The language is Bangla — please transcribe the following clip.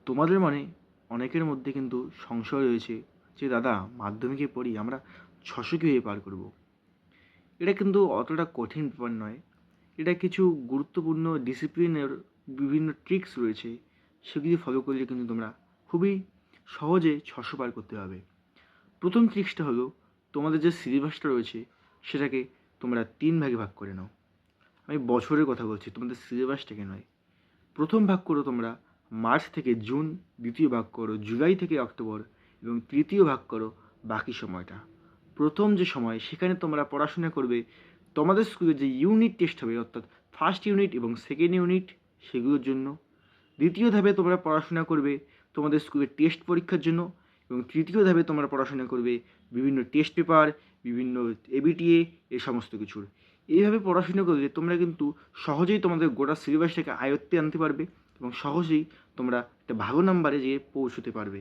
তোমাদের মনে অনেকের মধ্যে কিন্তু সংশয় রয়েছে যে দাদা মাধ্যমিকে পড়ি আমরা 600 কীভাবে পার করব। এটা কিন্তু অতটা কঠিন ব্যাপার নয়। এটা কিছু গুরুত্বপূর্ণ ডিসিপ্লিনের বিভিন্ন ট্রিক্স রয়েছে, সেগুলি ফলো করলে কিন্তু তোমরা খুবই সহজে 600 পার করতে পারবে। প্রথম ট্রিক্সটা হলো, তোমাদের যে সিলেবাসটা রয়েছে সেটাকে তোমরা 3 ভাগে ভাগ করে নাও। আমি বছরের কথা বলছি, তোমাদের সিলেবাসটাকে নয়। প্রথম ভাগ করো তোমরা মার্চ থেকে জুন, দ্বিতীয় ভাগ করো জুলাই থেকে অক্টোবর এবং তৃতীয় ভাগ করো বাকি সময়টা। প্রথম যে সময় সেখানে তোমরা পড়াশোনা করবে তোমাদের স্কুলে যে ইউনিট টেস্ট হবে, অর্থাৎ ফার্স্ট ইউনিট এবং সেকেন্ড ইউনিট, সেগুলোর জন্য। দ্বিতীয় ধাপে তোমরা পড়াশোনা করবে তোমাদের স্কুলের টেস্ট পরীক্ষার জন্য, এবং তৃতীয় ধাপে তোমরা পড়াশোনা করবে বিভিন্ন টেস্ট পেপার, বিভিন্ন এবিটিএ, এই সমস্ত কিছুর। এইভাবে পড়াশোনা করলে তোমরা কিন্তু সহজেই তোমাদের গোটা সিলেবাসটাকে আয়ত্তে আনতে পারবে এবং সহজেই তোমরা একটা ভালো নাম্বারে যেয়ে পৌঁছতে পারবে।